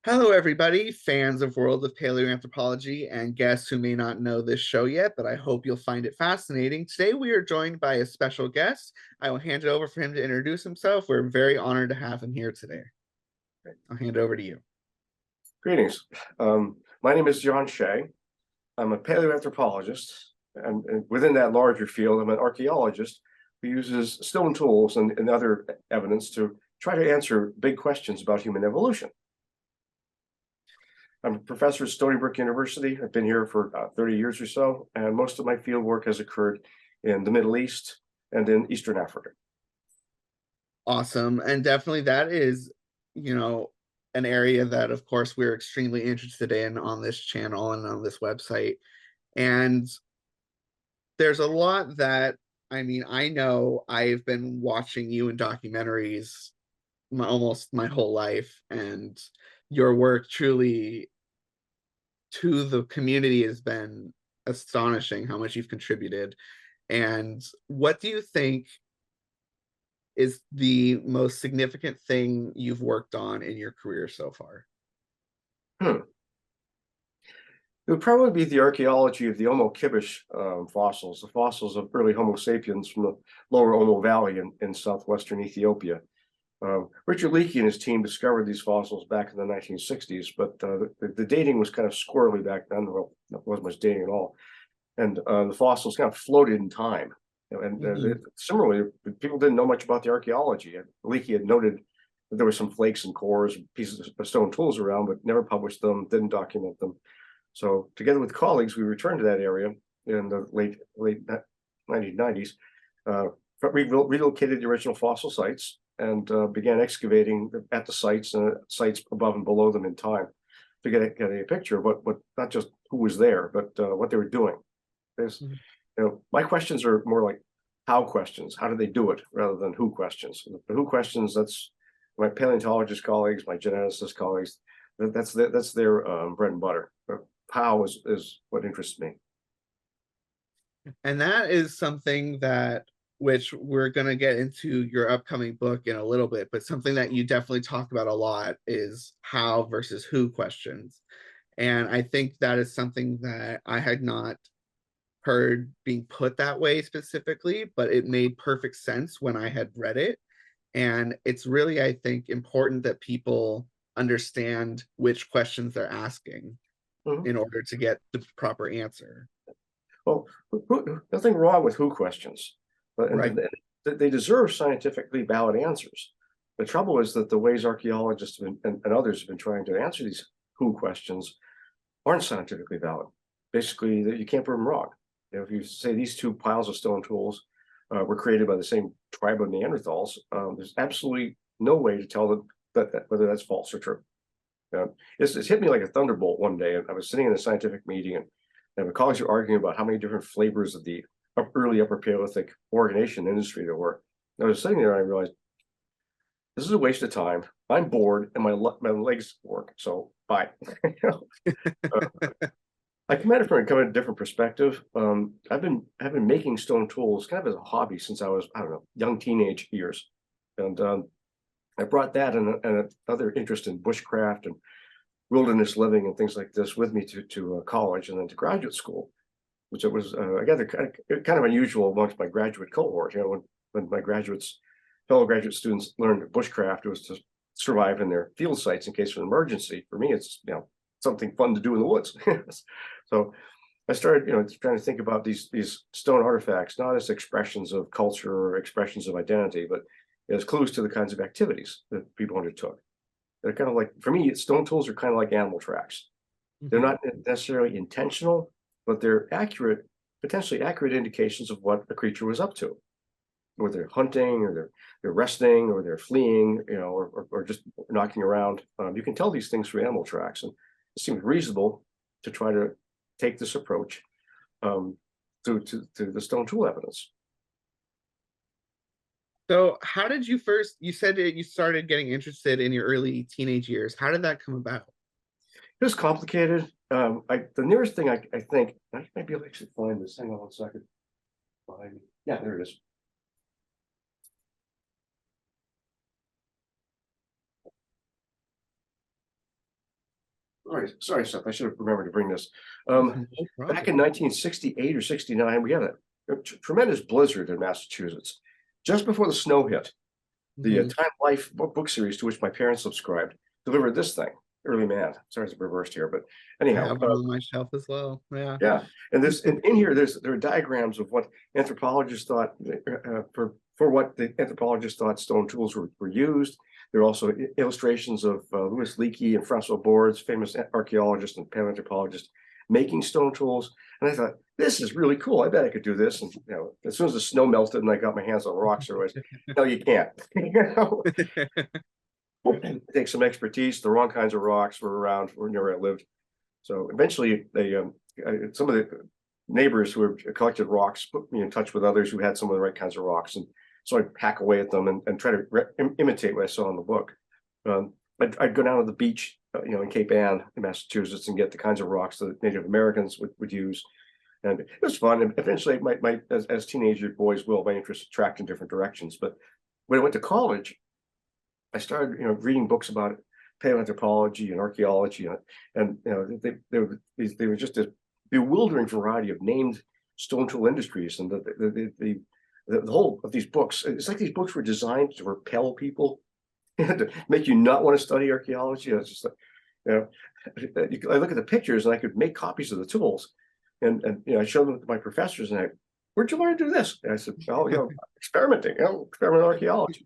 Hello, everybody, fans of World of Paleoanthropology and guests who may not know this show yet, but I hope you'll find it fascinating. Today, we are joined by a special guest. I will hand it over for him to introduce himself. We're very honored to have him here today. I'll hand it over to you. Greetings. My name is John Shea. I'm a paleoanthropologist, and within that larger field, I'm an archaeologist who uses stone tools and other evidence to try to answer big questions about human evolution. I'm a professor at Stony Brook University. I've been here for 30 years or so, and most of my field work has occurred in the Middle East and in Eastern Africa. Awesome. And definitely that is, an area that, of course, we're extremely interested in on this channel and on this website. And there's a lot that, I know I've been watching you in documentaries almost my whole life, and your work truly to the community has been astonishing how much you've contributed. And what do you think is the most significant thing you've worked on in your career so far? Hmm. It would probably be the archaeology of the Omo Kibish fossils, the fossils of early Homo sapiens from the lower Omo Valley in southwestern Ethiopia. Richard Leakey and his team discovered these fossils back in the 1960s, but the dating was kind of squirrely back then. Well, there wasn't much dating at all. And the fossils kind of floated in time. Similarly, people didn't know much about the archaeology. Leakey had noted that there were some flakes and cores, and pieces of stone tools around, but never published them, didn't document them. So together with colleagues, we returned to that area in the late 1990s, relocated the original fossil sites, and began excavating at the sites and sites above and below them in time to get a picture of what not just who was there, but what they were doing. There's, my questions are more like how questions. How do they do it rather than who questions? The who questions, that's my paleontologist colleagues, my geneticist colleagues. That's their bread and butter. How is what interests me. And that is something that, which we're going to get into your upcoming book in a little bit, but something that you definitely talk about a lot is how versus who questions. And I think that is something that I had not heard being put that way specifically, but it made perfect sense when I had read it. And it's really, I think, important that people understand which questions they're asking in order to get the proper answer. Well, nothing wrong with who questions, but Right. they deserve scientifically valid answers. The trouble is that the ways archaeologists and others have been trying to answer these who questions aren't scientifically valid. Basically, you can't prove them wrong. If you say these two piles of stone tools were created by the same tribe of Neanderthals, there's absolutely no way to tell whether that's false or true. It's hit me like a thunderbolt one day. I was sitting in a scientific meeting, and my colleagues were arguing about how many different flavors of the early Upper Paleolithic organization industry there were. And I was sitting there and I realized this is a waste of time. I'm bored and my legs work, so bye. I come at it from a different perspective. I've been making stone tools kind of as a hobby since I was, I don't know, young teenage years, and I brought that and another interest in bushcraft and wilderness living and things like this with me to college and then to graduate school, which it was I got kind of unusual amongst my graduate cohort. When my fellow graduate students learned bushcraft, it was to survive in their field sites in case of an emergency. For me, it's something fun to do in the woods. So I started trying to think about these stone artifacts not as expressions of culture or expressions of identity, but as clues to the kinds of activities that people undertook. They're kind of like, for me, stone tools are kind of like animal tracks. They're not necessarily intentional, but they're potentially accurate indications of what a creature was up to. Whether they're hunting or they're resting or they're fleeing, or just knocking around. You can tell these things through animal tracks, and it seems reasonable to try to take this approach to the stone tool evidence. So how did you said that you started getting interested in your early teenage years. How did that come about? It was complicated. The nearest thing I think, I might be able to actually find this. Hang on one second. Behind me. Yeah, there it is. Sorry, Seth. I should have remembered to bring this. No Back in problem. 1968 or 69, we had a tremendous blizzard in Massachusetts. Just before the snow hit, the Mhm. Time Life book series to which my parents subscribed delivered this thing, Early Man. Sorry, it's reversed here, but I anyhow, have one on my shelf as well. Yeah. yeah. And this in here, there are diagrams of what anthropologists thought for what the anthropologists thought stone tools were used. There are also illustrations of Louis Leakey and Francois Bourdes, famous archaeologist and paleoanthropologist, making stone tools. And I thought, this is really cool. I bet I could do this. And as soon as the snow melted and I got my hands on rocks, I was, no, you can't. It takes some expertise. The wrong kinds of rocks were around near I lived. So eventually, some of the neighbors who had collected rocks put me in touch with others who had some of the right kinds of rocks, and so I'd hack away at them and try to imitate what I saw in the book. I'd go down to the beach, in Cape Ann, in Massachusetts, and get the kinds of rocks that Native Americans would use, and it was fun. And eventually, as teenager boys will, my interest tracked in different directions. But when I went to college, I started, reading books about paleoanthropology and archaeology, and they were just a bewildering variety of named stone tool industries, and the whole of these books. It's like these books were designed to repel people and to make you not want to study archaeology. It's just like, I look at the pictures and I could make copies of the tools, and I showed them to my professors, and where'd you learn to do this? And I said, well, experimenting, experimental archaeology.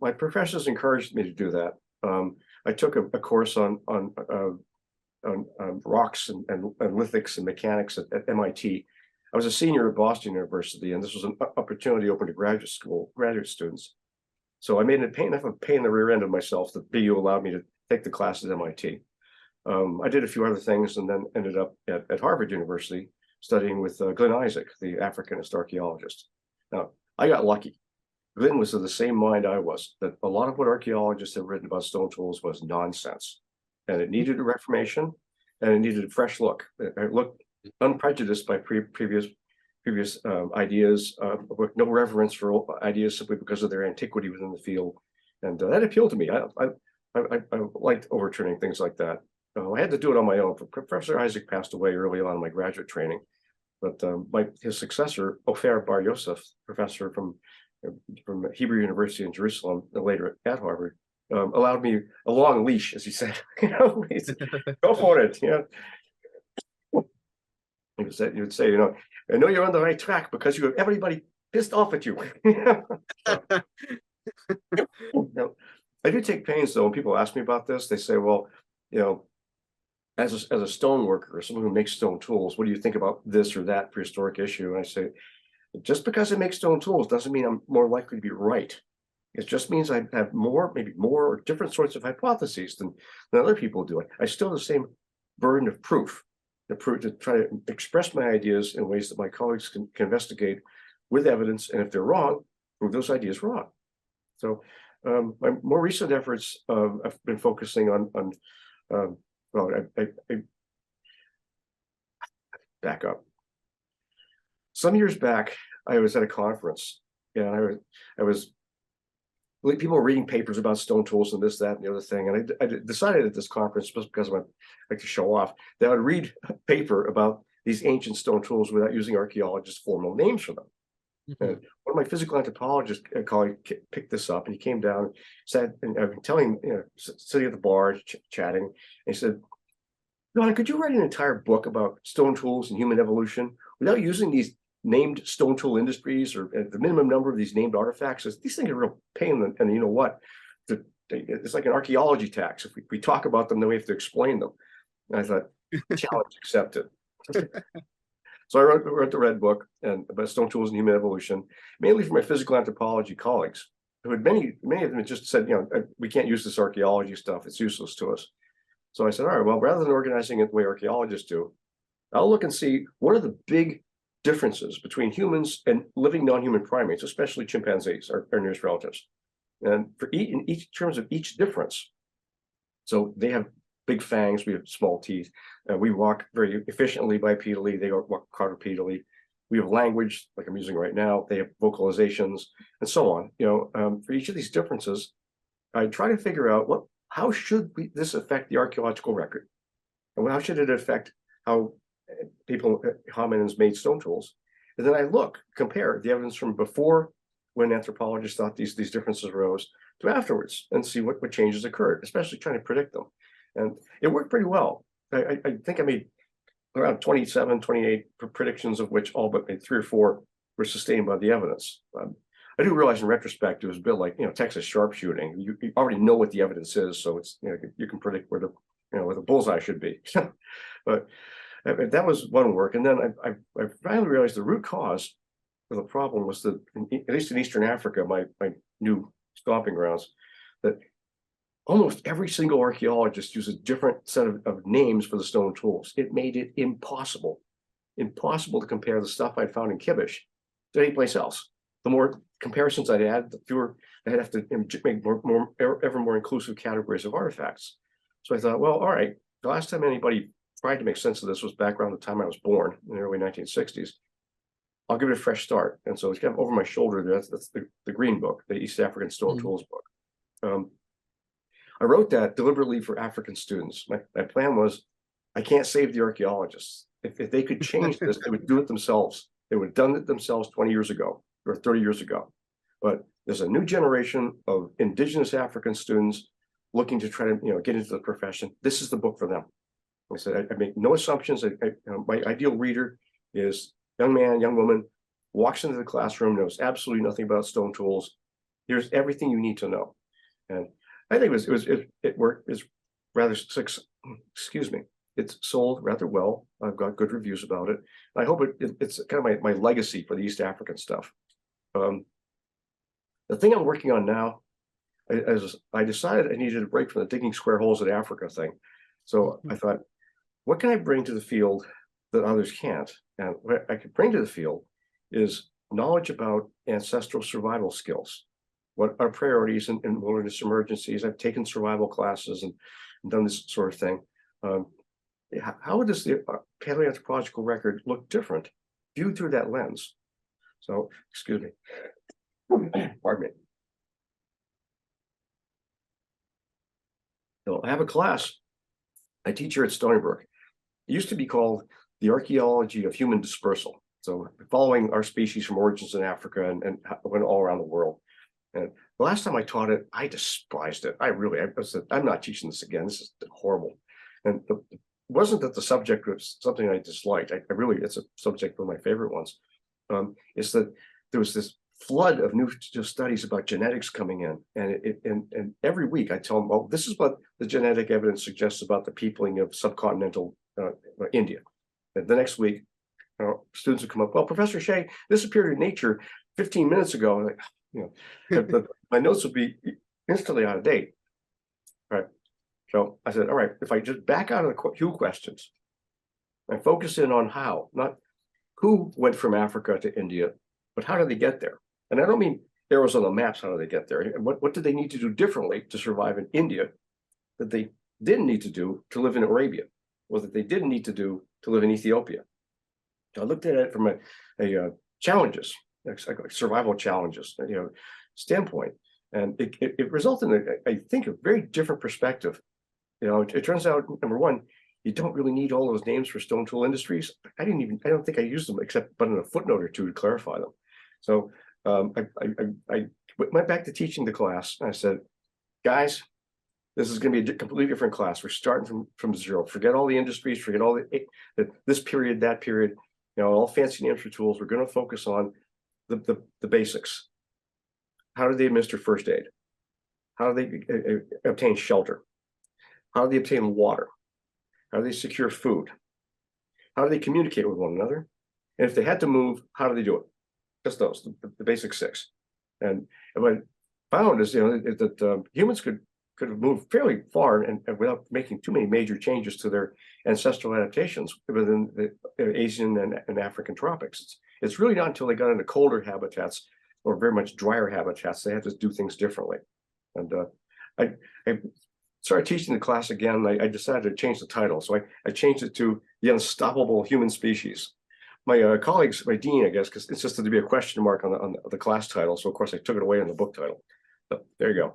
My professors encouraged me to do that. I took a course on rocks and lithics and mechanics at MIT. I was a senior at Boston University, and this was an opportunity open to graduate students. So I made enough of a pain in the rear end of myself that BU allowed me to take the class at MIT. I did a few other things and then ended up at Harvard University studying with Glenn Isaac, the Africanist archaeologist. Now, I got lucky. Glenn was of the same mind I was, that a lot of what archaeologists have written about stone tools was nonsense, and it needed a reformation, and it needed a fresh look. It looked unprejudiced by previous ideas, with no reverence for ideas simply because of their antiquity within the field, and that appealed to me. I liked overturning things like that. I had to do it on my own. Professor Isaac passed away early on in my graduate training, but his successor, Ofer Bar Yosef, professor from Hebrew University in Jerusalem, and later at Harvard, allowed me a long leash, as he said. He said, go for it. He would say, I know you're on the right track because you have everybody pissed off at you. I do take pains, though, when people ask me about this. They say, well, as a stone worker or someone who makes stone tools, what do you think about this or that prehistoric issue? And I say, just because I make stone tools doesn't mean I'm more likely to be right. It just means I have maybe more or different sorts of hypotheses than other people do. I still have the same burden of proof to try to express my ideas in ways that my colleagues can investigate with evidence, and if they're wrong, prove those ideas wrong. So my more recent efforts have been focusing on well, I back up. Some years back, I was at a conference, and people were reading papers about stone tools and this, that, and the other thing. And I decided at this conference, just because I like to show off, that I would read a paper about these ancient stone tools without using archaeologists' formal names for them. And one of my physical anthropologist colleagues picked this up, and he came down, said, and I've been telling, sitting at the bar, chatting, and he said, John, could you write an entire book about stone tools and human evolution without using these named stone tool industries or the minimum number of these named artifacts? These things are a real pain, and you know what? It's like an archaeology tax. If we talk about them, then we have to explain them. And I thought, challenge accepted. So I wrote the Red Book and about stone tools and human evolution, mainly for my physical anthropology colleagues, who had many of them had just said, we can't use this archaeology stuff; it's useless to us. So I said, all right, well, rather than organizing it the way archaeologists do, I'll look and see what are the big differences between humans and living non-human primates, especially chimpanzees, our nearest relatives. And in terms of each difference, so they have big fangs, we have small teeth, we walk very efficiently bipedally, they walk quadrupedally. We have language, like I'm using right now, they have vocalizations, and so on. For each of these differences, I try to figure out how should this affect the archaeological record? And how should it affect how hominins made stone tools? And then I compare the evidence from before, when anthropologists thought these differences arose, to afterwards, and see what changes occurred, especially trying to predict them. And it worked pretty well. I think I made around 27, 28 predictions, of which all but 3 or 4 were sustained by the evidence. I do realize in retrospect, it was a bit like, Texas sharpshooting. You already know what the evidence is, so it's, you can predict where the bullseye should be. But that was one work. And then I finally realized the root cause of the problem was that, at least in Eastern Africa, my new stomping grounds, that almost every single archaeologist used a different set of names for the stone tools. It made it impossible to compare the stuff I'd found in Kibish to any place else. The more comparisons I'd add, the fewer I'd have to make ever more inclusive categories of artifacts. So I thought, well, all right, the last time anybody tried to make sense of this was back around the time I was born, in the early 1960s. I'll give it a fresh start. And so it's kind of over my shoulder. That's the green book, the East African Stone Tools book. I wrote that deliberately for African students. My plan was, I can't save the archaeologists. If they could change this, they would do it themselves. They would have done it themselves 20 years ago or 30 years ago. But there's a new generation of indigenous African students looking to try to get into the profession. This is the book for them. I said, I make no assumptions. My ideal reader is young man, young woman, walks into the classroom, knows absolutely nothing about stone tools. Here's everything you need to know. And I think it worked. It's rather excuse me. It's sold rather well. I've got good reviews about it. I hope it's kind of my legacy for the East African stuff. The thing I'm working on now, as I decided I needed a break from the digging square holes in Africa thing. So I thought, what can I bring to the field that others can't? And what I could bring to the field is knowledge about ancestral survival skills. What are priorities in wilderness emergencies? I've taken survival classes and done this sort of thing. How does the paleoanthropological record look different viewed through that lens? So, excuse me. Pardon me. So I have a class I teach here at Stony Brook. It used to be called The Archaeology of Human Dispersal. So following our species from origins in Africa and went all around the world. And the last time I taught it, I despised it. I said, I'm not teaching this again. This is horrible. And it wasn't that the subject was something I disliked. It's a subject, one of my favorite ones. It's that there was this flood of new studies about genetics coming in. And every week I tell them, well, this is what the genetic evidence suggests about the peopling of subcontinental India. And the next week, students would come up, well, Professor Shea, this appeared in Nature 15 minutes ago. Like, my notes would be instantly out of date. All right. So I said, all right, if I just back out of the who questions, I focus in on how, not who went from Africa to India, but how did they get there? And I don't mean arrows on the maps, how do they get there? And what did they need to do differently to survive in India that they didn't need to do to live in Arabia, or that they didn't need to do to live in Ethiopia? So I looked at it from a challenges, like survival challenges, standpoint. And it resulted in, I think, a very different perspective. It turns out, number one, you don't really need all those names for stone tool industries. I don't think I used them except but in a footnote or two to clarify them. So I went back to teaching the class. And I said, guys, this is going to be a completely different class. We're starting from zero. Forget all the industries, forget all this period, that period, all fancy names for tools. We're going to focus on the basics. How do they administer first aid? How do they obtain shelter? How do they obtain water? How do they secure food? How do they communicate with one another? And if they had to move, how do they do it? Just those, the basic 6. And what I found is, that humans could have moved fairly far and without making too many major changes to their ancestral adaptations within the Asian and African tropics. It's really not until they got into colder habitats or very much drier habitats they had to do things differently. And I started teaching the class again. I decided to change the title, so I changed it to The Unstoppable Human Species. My colleagues, my dean, I guess, because it's just to be a question mark on the class title. So of course I took it away in the book title. So there you go.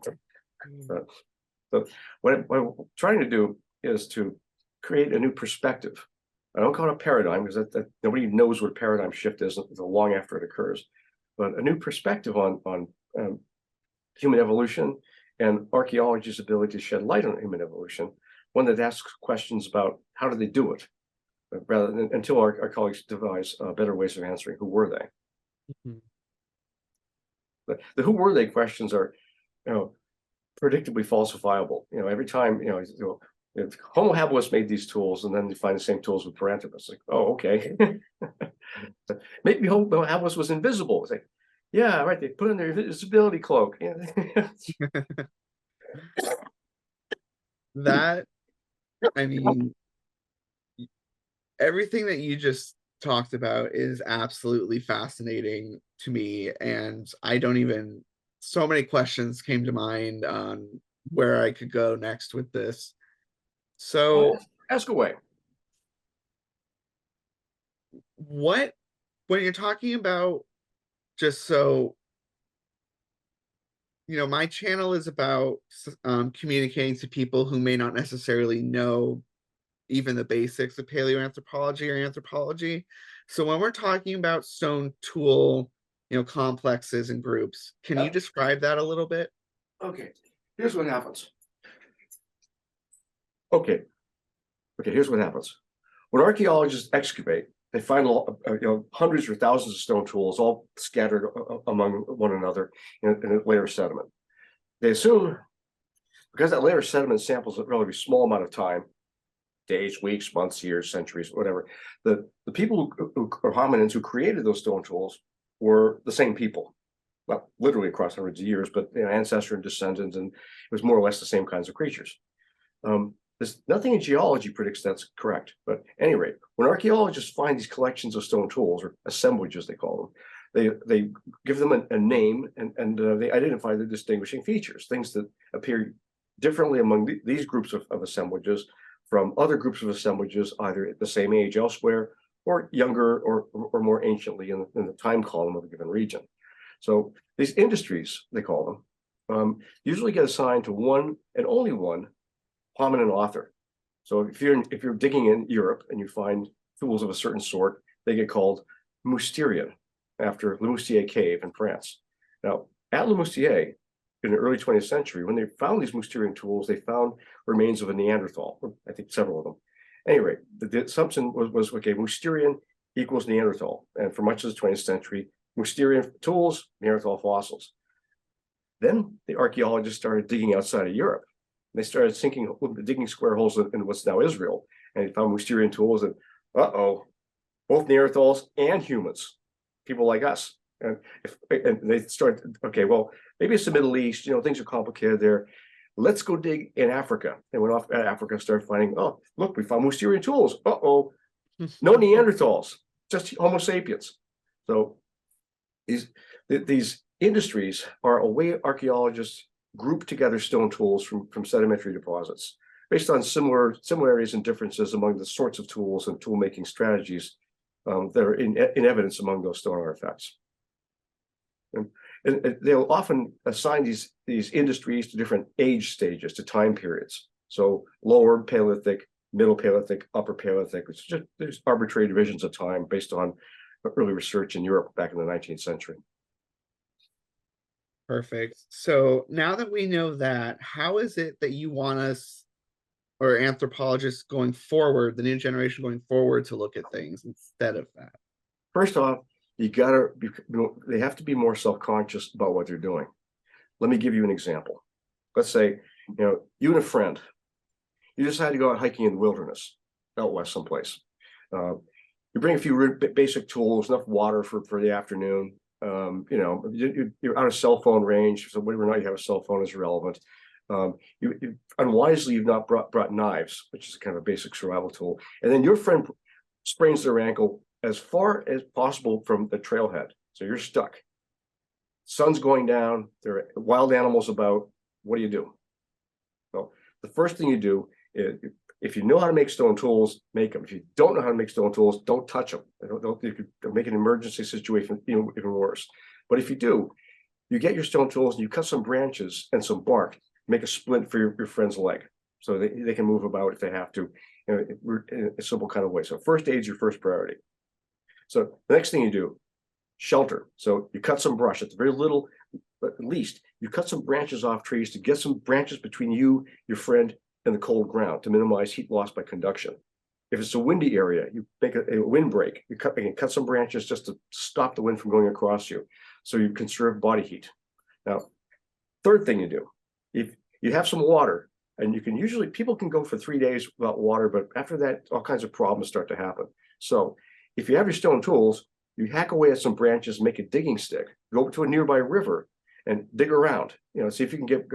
So what I'm trying to do is to create a new perspective. I don't call it a paradigm because that nobody knows what a paradigm shift is until long after it occurs, but a new perspective on human evolution and archaeology's ability to shed light on human evolution, one that asks questions about how did they do it, rather than until our colleagues devise better ways of answering who were they. Mhm. The who were they questions are, predictably falsifiable. Every time, if Homo habilis made these tools, and then you find the same tools with Paranthropus. Like, oh, okay. Maybe Homo habilis was invisible. It's like, yeah, right. They put in their invisibility cloak. That, I mean, everything that you just talked about is absolutely fascinating to me. And I don't even, so many questions came to mind on where I could go next with this. Well, So, ask away. what, when you're talking about, just so, my channel is about communicating to people who may not necessarily know even the basics of paleoanthropology or anthropology. So when we're talking about stone tool, complexes and groups, can you Yep. describe that a little bit? Okay. Here's what happens. Okay. Here's what happens. When archaeologists excavate, they find hundreds or thousands of stone tools all scattered among one another in a layer of sediment. They assume, because that layer of sediment samples a relatively small amount of time, days, weeks, months, years, centuries, whatever, the people who or hominins who created those stone tools were the same people. Well, literally across hundreds of years, but ancestor and descendants, and it was more or less the same kinds of creatures. There's nothing in geology predicts that's correct. But at any rate, when archaeologists find these collections of stone tools, or assemblages they call them, they give them a name, and they identify the distinguishing features, things that appear differently among these groups of assemblages from other groups of assemblages, either at the same age elsewhere, or younger, or more anciently in the time column of a given region. So these industries, they call them, usually get assigned to one and only one hominin author. So if you're digging in Europe and you find tools of a certain sort, they get called Mousterian, after Le Moustier cave in France. Now, at Le Moustier, in the early 20th century, when they found these Mousterian tools, they found remains of a Neanderthal, I think several of them. Anyway, the assumption was okay, Mousterian equals Neanderthal. And for much of the 20th century, Mousterian tools, Neanderthal fossils. Then the archaeologists started digging outside of Europe. They started digging square holes in what's now Israel, and they found Mousterian tools, and both Neanderthals and humans, people like us. And they started, okay, well, maybe it's the Middle East, things are complicated there. Let's go dig in Africa. They went off to Africa, started finding, oh, look, we found Mousterian tools. No Neanderthals, just Homo sapiens. So these industries are a way archaeologists group together stone tools from sedimentary deposits based on similarities and differences among the sorts of tools and tool making strategies that are in evidence among those stone artifacts. And they'll often assign these industries to different age stages, to time periods. So lower Paleolithic, middle Paleolithic, upper Paleolithic, which is just there's arbitrary divisions of time based on early research in Europe back in the 19th century. Perfect. So now that we know that, how is it that you want us, or anthropologists going forward, the new generation going forward, to look at things instead of that? First off, they have to be more self-conscious about what they're doing. Let me give you an example. Let's say, you and a friend, you decide to go out hiking in the wilderness, out west someplace. You bring a few basic tools, enough water for the afternoon. You're out of cell phone range, so whether or not you have a cell phone is irrelevant. Unwisely, you've not brought knives, which is kind of a basic survival tool. And then your friend sprains their ankle as far as possible from the trailhead, so you're stuck. Sun's going down. There are wild animals about. What do you do? Well, the first thing you do is, if you know how to make stone tools, make them. If you don't know how to make stone tools, don't touch them. You could make an emergency situation even worse. But if you do, you get your stone tools and you cut some branches and some bark, make a splint for your friend's leg so they can move about if they have to, in a simple kind of way. So first aid is your first priority. So the next thing you do, shelter. So you cut some brush at the very little, but at least you cut some branches off trees to get some branches between you, your friend, and the cold ground to minimize heat loss by conduction. If it's a windy area, you make a windbreak. You can cut some branches just to stop the wind from going across you, so you conserve body heat. Now, third thing you do, if you have some water, and you can usually, people can go for 3 days without water, but after that, all kinds of problems start to happen. So if you have your stone tools, you hack away at some branches, make a digging stick, go to a nearby river and dig around, see if you can get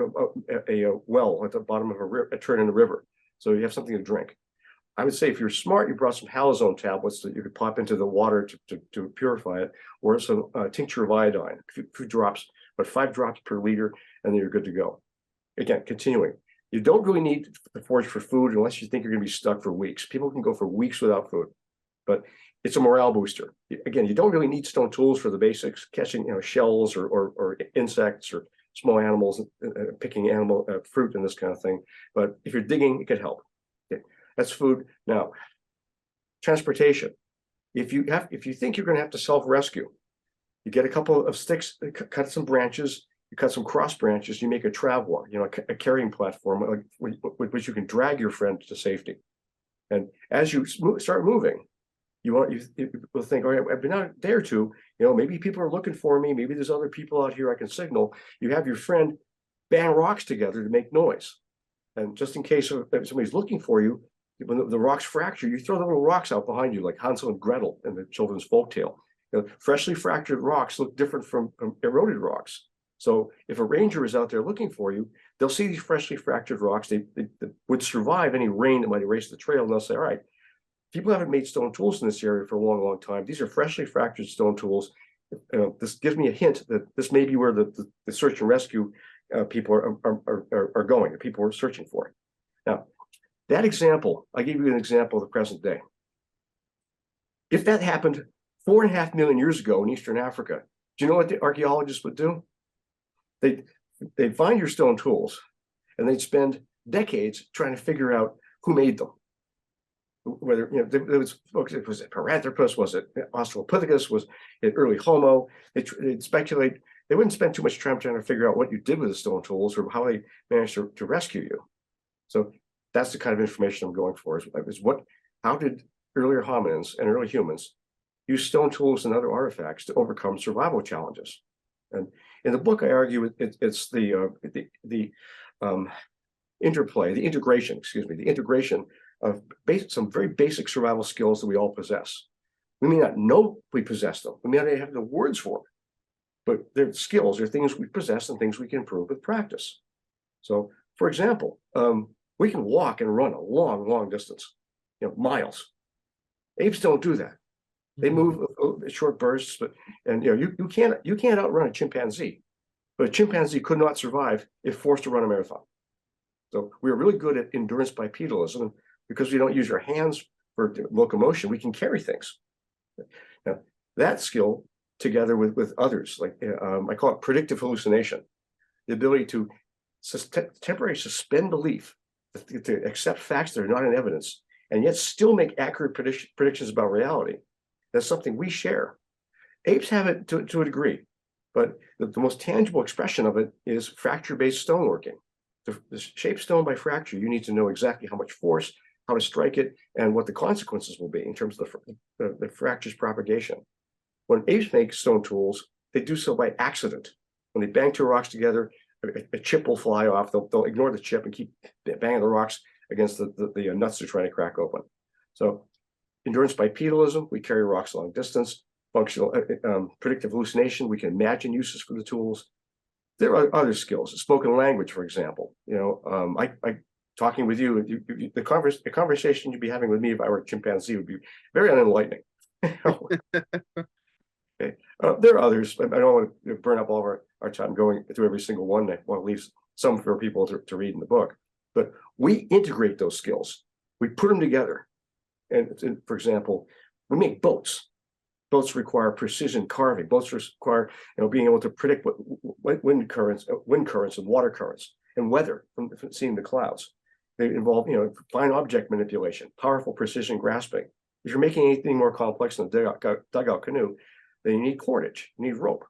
a well at the bottom of a turn in the river. So you have something to drink. I would say if you're smart, you brought some halazone tablets that you could pop into the water to purify it, or some tincture of iodine, a few drops, but 5 drops per liter, and then you're good to go. Again, continuing. You don't really need to forage for food unless you think you're going to be stuck for weeks. People can go for weeks without food, but it's a morale booster. Again, you don't really need stone tools for the basics, catching shells or insects or small animals, picking fruit and this kind of thing. But if you're digging, it could help. Okay. That's food. Now, transportation. If you think you're going to have to self-rescue, you get a couple of sticks, cut some branches, you cut some cross branches, you make a travois, a carrying platform with which you can drag your friend to safety. And as you start moving, you will think, all right, I've been out a day or two, maybe people are looking for me, maybe there's other people out here I can signal. You have your friend bang rocks together to make noise. And just in case if somebody's looking for you, when the rocks fracture, you throw the little rocks out behind you, like Hansel and Gretel in the children's folktale. Freshly fractured rocks look different from eroded rocks. So if a ranger is out there looking for you, they'll see these freshly fractured rocks. They would survive any rain that might erase the trail. And they'll say, all right, people haven't made stone tools in this area for a long, long time. These are freshly fractured stone tools. This gives me a hint that this may be where the search and rescue people are going, the people are searching for it. Now, that example, I gave you an example of the present day. If that happened 4.5 million years ago in Eastern Africa, do you know what the archaeologists would do? They'd find your stone tools, and they'd spend decades trying to figure out who made them. Whether was it Paranthropus, was it Australopithecus, was it early Homo? They'd speculate. They wouldn't spend too much time trying to figure out what you did with the stone tools or how they managed to rescue you. So that's the kind of information I'm going for. How did earlier hominins and early humans use stone tools and other artifacts to overcome survival challenges? And in the book, I argue it's the integration of some very basic survival skills that we all possess. We may not know we possess them. We may not have the words for them, but they're skills. They're things we possess and things we can improve with practice. So, for example, we can walk and run a long, long distance, miles. Apes don't do that. They move short bursts, you can't outrun a chimpanzee, but a chimpanzee could not survive if forced to run a marathon. So we're really good at endurance bipedalism. Because we don't use our hands for locomotion, we can carry things. Now, that skill, together with others, like I call it predictive hallucination, the ability to temporarily suspend belief, to accept facts that are not in evidence, and yet still make accurate predictions about reality. That's something we share. Apes have it to a degree, but the most tangible expression of it is fracture-based stoneworking. To shape stone by fracture, you need to know exactly how much force, how to strike it, and what the consequences will be in terms of the fracture's propagation. When apes make stone tools, they do so by accident. When they bang 2 rocks together, a chip will fly off. They'll ignore the chip and keep banging the rocks against the nuts they're trying to crack open. So endurance bipedalism, we carry rocks a long distance. Functional predictive hallucination, we can imagine uses for the tools. There are other skills, spoken language, for example. Talking with you, the conversation you'd be having with me if I were a chimpanzee would be very unenlightening. Okay. There are others. I don't want to burn up all of our time going through every single one. I want to leave some for people to read in the book. But we integrate those skills. We put them together. And for example, we make boats. Boats require precision carving. Boats require being able to predict what wind currents and water currents. and weather from seeing the clouds. They involve, fine object manipulation, powerful precision grasping. If you're making anything more complex than a dugout canoe, then you need cordage, you need rope.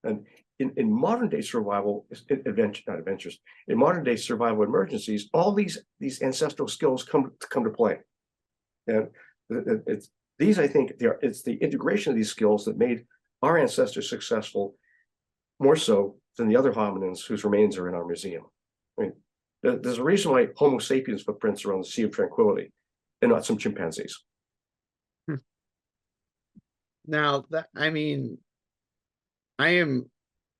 And in modern day survival in modern day survival emergencies, all these ancestral skills come to play. And these, I think, it's the integration of these skills that made our ancestors successful more so than the other hominins whose remains are in our museum. I mean, there's a reason why Homo sapiens footprints are on the Sea of Tranquility and not some chimpanzees. Now that, I mean, I am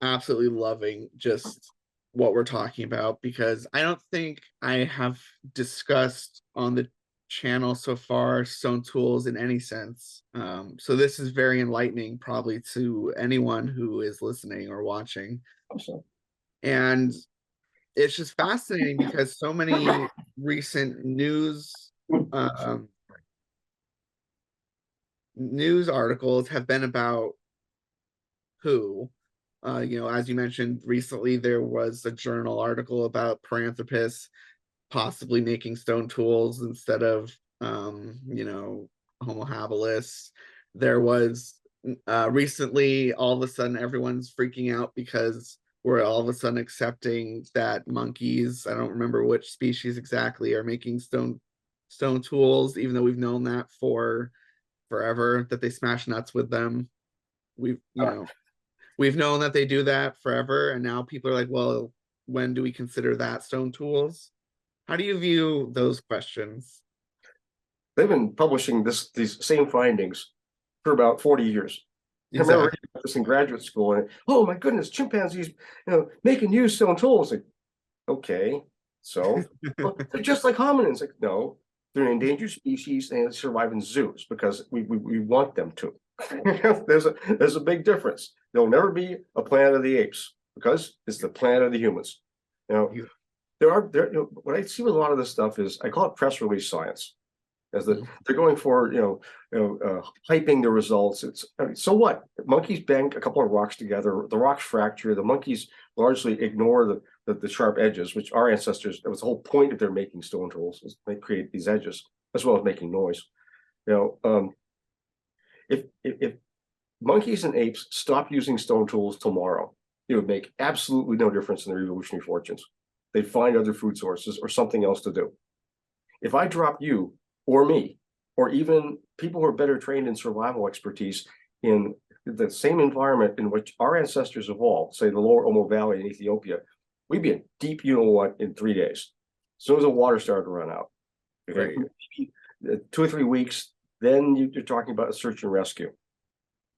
absolutely loving just what we're talking about, because I don't think I have discussed on the channel so far Stonetools in any sense. So this is very enlightening probably to anyone who is listening or watching. Also, And it's just fascinating because so many recent news articles have been about who, as you mentioned recently, there was a journal article about Paranthropus possibly making stone tools instead of, Homo habilis. There was recently, all of a sudden, everyone's freaking out because we're all of a sudden accepting that monkeys, I don't remember which species exactly, are making stone tools, even though we've known that for forever, that they smash nuts with them. We've known that they do that forever, and now people are like, well, when do we consider that stone tools? How do you view those questions? they've been publishing these same findings for about 40 years. I remember Exactly. reading about this in graduate school, and oh my goodness, chimpanzees, making use stone tools. Like, okay, so well, they're just like hominins. Like, no, they're an endangered species and they survive in zoos because we want them to. There's a big difference. There'll never be a planet of the apes because it's the planet of the humans. What I see with a lot of this stuff is, I call it press release science, is that they're going for hyping the results. So what? Monkeys bang a couple of rocks together, the rocks fracture, the monkeys largely ignore the sharp edges, which our ancestors, that was the whole point of their making stone tools, is they create these edges as well as making noise. If monkeys and apes stop using stone tools tomorrow, it would make absolutely no difference in their evolutionary fortunes. They'd find other food sources or something else to do. If I drop you or me, or even people who are better trained in survival expertise in the same environment in which our ancestors evolved, say the lower Omo Valley in Ethiopia, we'd be in deep, in 3 days, as soon as the water started to run out. Okay? Right. 2 or 3 weeks, then you're talking about a search and rescue.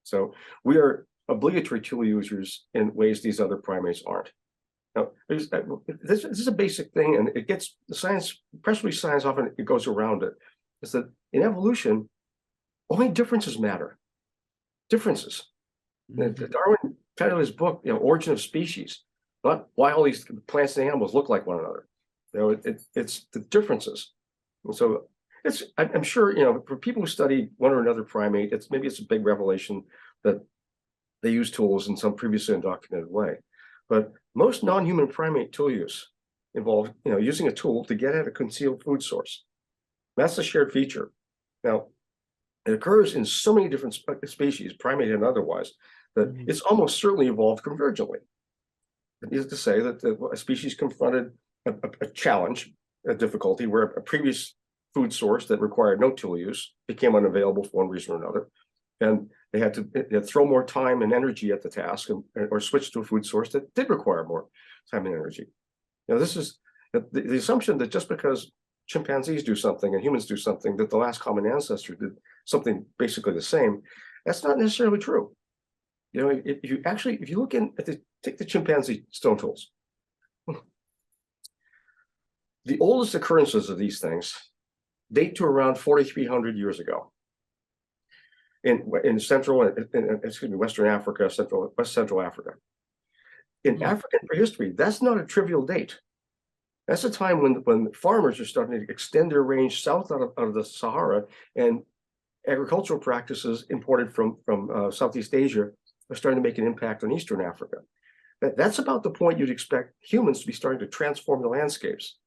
So we are obligatory tool users in ways these other primates aren't. Now, this is a basic thing, and it gets the science, press release science, often it goes around it, is that in evolution, only differences matter. Differences. Mm-hmm. Darwin titled his book, Origin of Species, not why all these plants and animals look like one another. It's the differences. And so I'm sure, for people who study one or another primate, maybe it's a big revelation that they use tools in some previously undocumented way. But most non-human primate tool use involve, using a tool to get at a concealed food source. That's a shared feature. Now, it occurs in so many different species, primate and otherwise, that it's almost certainly evolved convergently. It is to say that a species confronted a challenge, a difficulty, where a previous food source that required no tool use became unavailable for one reason or another. And they had to throw more time and energy at the task, or switch to a food source that did require more time and energy. This is the assumption that just because chimpanzees do something and humans do something, that the last common ancestor did something basically the same. That's not necessarily true. If you look take the chimpanzee stone tools. The oldest occurrences of these things date to around 4,300 years ago. In Western Africa, West Central Africa. In African prehistory, that's not a trivial date. That's a time when farmers are starting to extend their range south out of the Sahara, and agricultural practices imported from Southeast Asia are starting to make an impact on Eastern Africa. That's about the point you'd expect humans to be starting to transform the landscapes.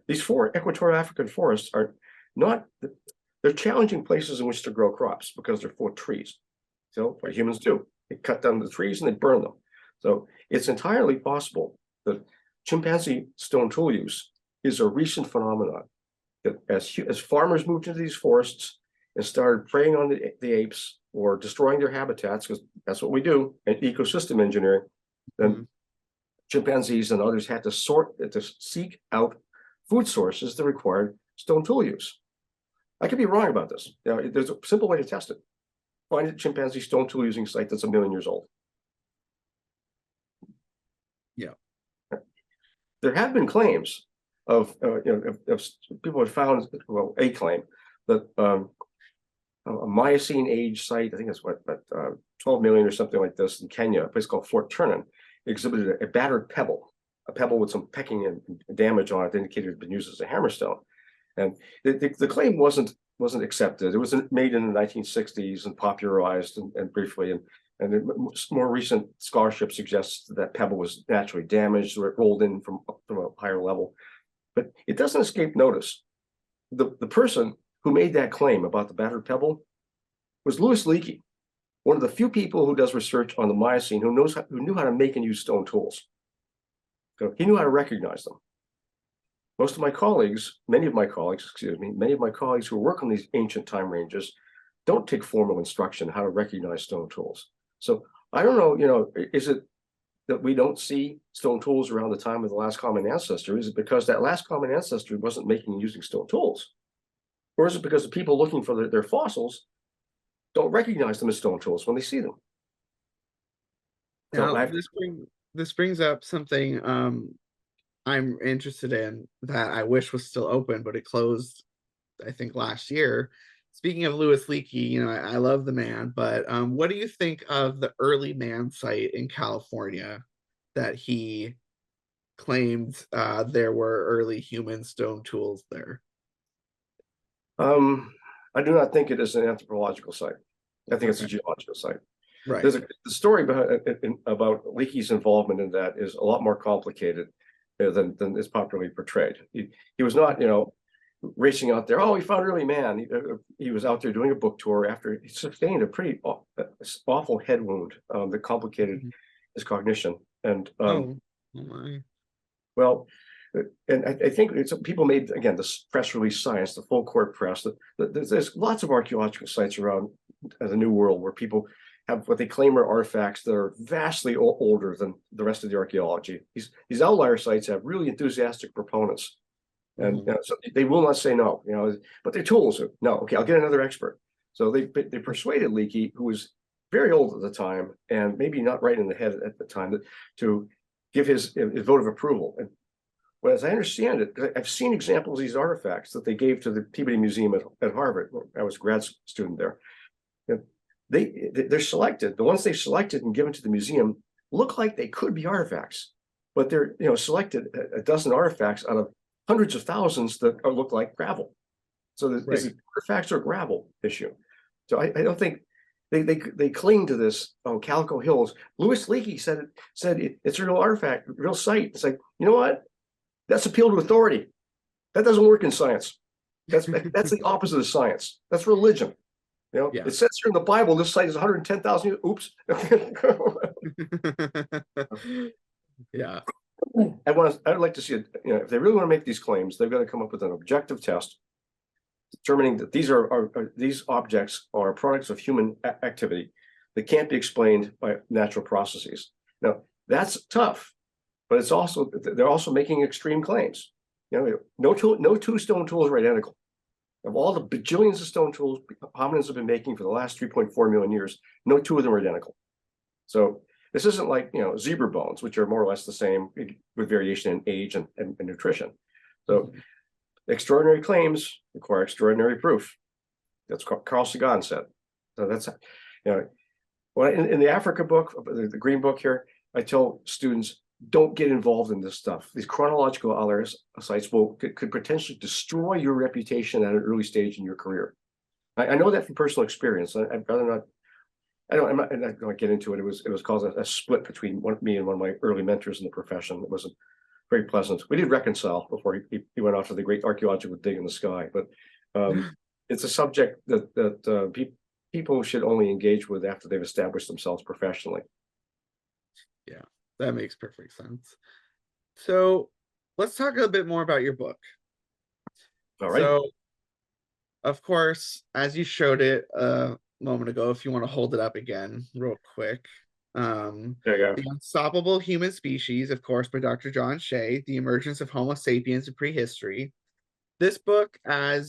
These four equatorial African forests are not, they're challenging places in which to grow crops because they're full of trees. So what humans do, they cut down the trees and they burn them. So it's entirely possible that chimpanzee stone tool use is a recent phenomenon. That as farmers moved into these forests and started preying on the apes or destroying their habitats, because that's what we do in ecosystem engineering, then chimpanzees and others had to seek out food sources that required stone tool use. I could be wrong about this. There's a simple way to test it. Find a chimpanzee stone tool using site that's 1 million years old. Yeah. There have been claims of people have found, well, a claim that a Miocene age site, I think it's 12 million or something like this in Kenya, a place called Fort Turner, exhibited a battered pebble, a pebble with some pecking and damage on it that indicated it had been used as a hammerstone. And the claim wasn't accepted. It was made in the 1960s and popularized and briefly, and more recent scholarship suggests that pebble was naturally damaged or it rolled in from a higher level. But it doesn't escape notice. The person who made that claim about the battered pebble was Louis Leakey, one of the few people who does research on the Miocene who knew how to make and use stone tools. So he knew how to recognize them. Most of my colleagues, many of my colleagues who work on these ancient time ranges don't take formal instruction how to recognize stone tools. So I don't know, is it that we don't see stone tools around the time of the last common ancestor? Is it because that last common ancestor wasn't making and using stone tools? Or is it because the people looking for their fossils don't recognize them as stone tools when they see them? So Now, this brings up something I'm interested in that I wish was still open, but it closed, I think, last year. Speaking of Louis Leakey, I love the man, but what do you think of the early man site in California that he claimed there were early human stone tools there? I do not think it is an anthropological site. I think it's a geological site. Right. The story about Leakey's involvement in that is a lot more complicated than is popularly portrayed. He was not, racing out there. Oh, he found early man. He was out there doing a book tour after he sustained a pretty awful head wound that complicated his cognition. And oh my. Well, and I think people made, again, this press release science, the full court press. There's lots of archaeological sites around the New World where people have what they claim are artifacts that are vastly older than the rest of the archaeology. These outlier sites have really enthusiastic proponents, and so they will not say no. But they're tools. No, okay, I'll get another expert. So they persuaded Leakey, who was very old at the time and maybe not right in the head at the time, to give his vote of approval. And well, as I understand it, I've seen examples of these artifacts that they gave to the Peabody Museum at Harvard. I was a grad student there. They're selected. The ones they selected and given to the museum look like they could be artifacts, but they're selected a dozen artifacts out of hundreds of thousands that look like gravel. So there's artifacts or gravel issue. So I don't think they cling to this. Oh, Calico Hills. Louis Leakey said it's a real artifact, real site. It's like, you know what? That's appeal to authority. That doesn't work in science. That's the opposite of science. That's religion. It says here in the Bible, this site is 110,000 years. Oops. Yeah. I'd like to see it. If they really want to make these claims, they've got to come up with an objective test determining that these objects are products of human activity that can't be explained by natural processes. Now, that's tough, but they're also making extreme claims. No two stone tools are identical. Of all the bajillions of stone tools hominins have been making for the last 3.4 million years, no two of them are identical. So this isn't like zebra bones, which are more or less the same with variation in age and nutrition. So extraordinary claims require extraordinary proof. That's what Carl Sagan said. So that's well, in the Africa book, the green book here, I tell students, don't get involved in this stuff. These chronological outlier sites could potentially destroy your reputation at an early stage in your career. I know that from personal experience. I'd rather not I'm not going to get into it. It was caused a split between me and one of my early mentors in the profession. It wasn't very pleasant. We did reconcile before he went off to the great archaeological dig in the sky. But it's a subject that people should only engage with after they've established themselves professionally. Yeah, that makes perfect sense. So let's talk a bit more about your book. All right. So, of course, as you showed it a moment ago, if you want to hold it up again real quick. There you go. The Unstoppable Human Species, of course, by Dr. John Shea, The Emergence of Homo Sapiens in Prehistory. This book, of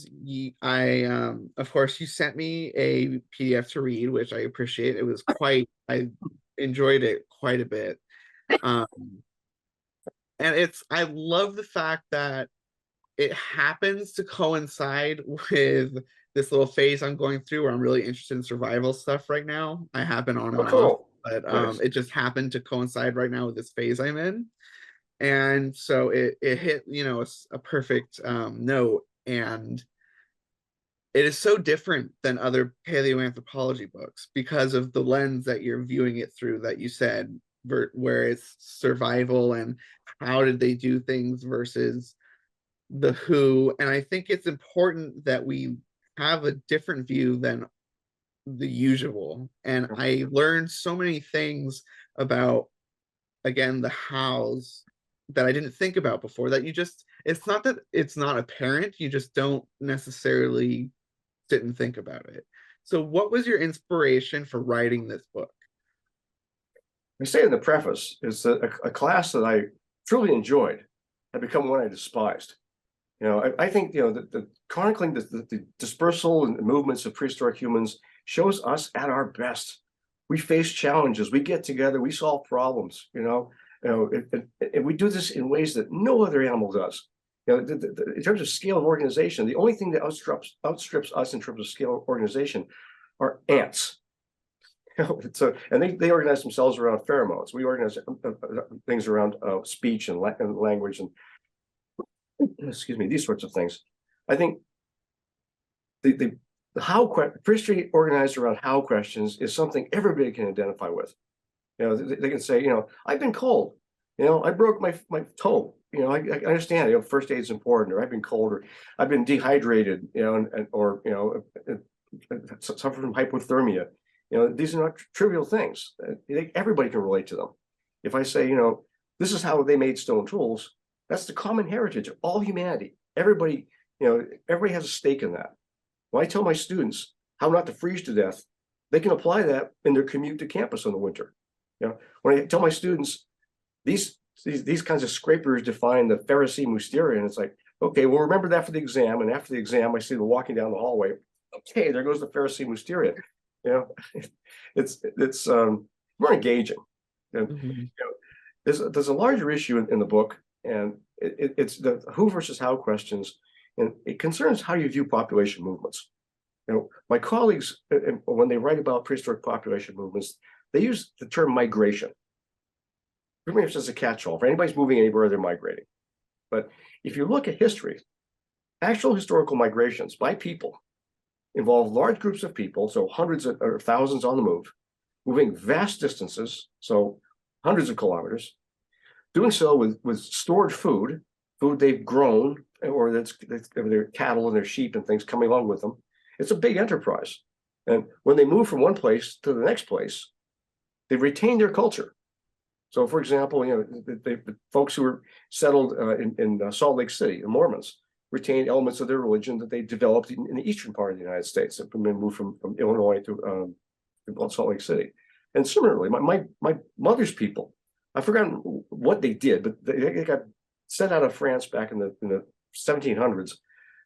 course, you sent me a PDF to read, which I appreciate. I enjoyed it quite a bit. Um, and I love the fact that it happens to coincide with this little phase I'm going through where I'm really interested in survival stuff right now. I have been on Oh, and off, cool. but Nice. it just happened to coincide right now with this phase I'm in. And so it hit, a perfect note. And it is so different than other paleoanthropology books because of the lens that you're viewing it through, that you said, where it's survival and how did they do things versus the who. And I think it's important that we have a different view than the usual. And I learned so many things about, again, the hows that I didn't think about before, that it's not that it's not apparent, you just don't necessarily sit and think about it. So what was your inspiration for writing this book? I say in the preface is that a class that I truly enjoyed had become one I despised. I think the chronicling the dispersal and the movements of prehistoric humans shows us at our best. We face challenges, we get together, we solve problems. And we do this in ways that no other animal does. In terms of scale of organization, the only thing that outstrips us in terms of scale of organization are ants. And they organize themselves around pheromones. We organize things around speech and language and excuse me, these sorts of things. I think the how prehistory organized around how questions is something everybody can identify with. They can say, I've been cold, I broke my toe. I understand, first aid is important, or I've been cold, or I've been dehydrated, or suffer from hypothermia. These are not trivial things. Everybody can relate to them. If I say, this is how they made stone tools, that's the common heritage of all humanity. Everybody has a stake in that. When I tell my students how not to freeze to death, they can apply that in their commute to campus in the winter. When I tell my students these kinds of scrapers define the Pharisee Mysterion, it's like, okay, well, remember that for the exam. And after the exam, I see them walking down the hallway. Okay, there goes the Pharisee Mysterion. It's more engaging. And, there's a larger issue in the book, and it's the who versus how questions, and it concerns how you view population movements. My colleagues, when they write about prehistoric population movements, they use the term migration. Pretty much as a catch-all. For anybody's moving anywhere, they're migrating. But if you look at history, actual historical migrations by people involve large groups of people, so hundreds or thousands on the move, moving vast distances, so hundreds of kilometers, doing so with stored food they've grown, or that's their cattle and their sheep and things coming along with them. It's a big enterprise. And when they move from one place to the next place, they retain their culture. So, for example, the folks who were settled in Salt Lake City, the Mormons, retained elements of their religion that they developed in the eastern part of the United States. That moved from Illinois to Salt Lake City. And similarly, my mother's people, I've forgotten what they did, but they got sent out of France back in the 1700s.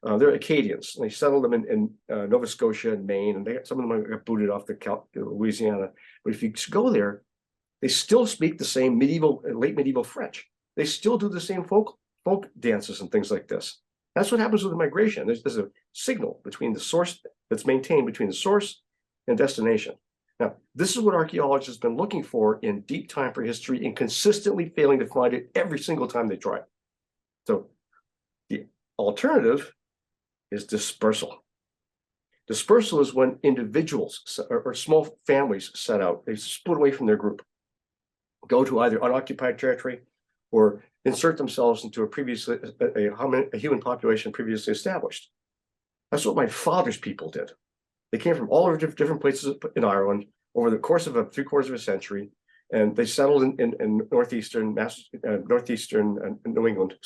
They're Acadians. They settled them in Nova Scotia and Maine, and some of them got booted off to Louisiana. But if you go there, they still speak the same late medieval French. They still do the same folk dances and things like this. That's what happens with the migration. There's a signal between the source that's maintained between the source and destination. Now, this is what archaeologists have been looking for in deep time prehistory and consistently failing to find it every single time they try. So the alternative is dispersal. Dispersal is when individuals or small families set out. They split away from their group, go to either unoccupied territory or insert themselves into a human population previously established. That's what my father's people did. They came from all over different places in Ireland over the course of 3/4 of a century, and they settled in northeastern New England,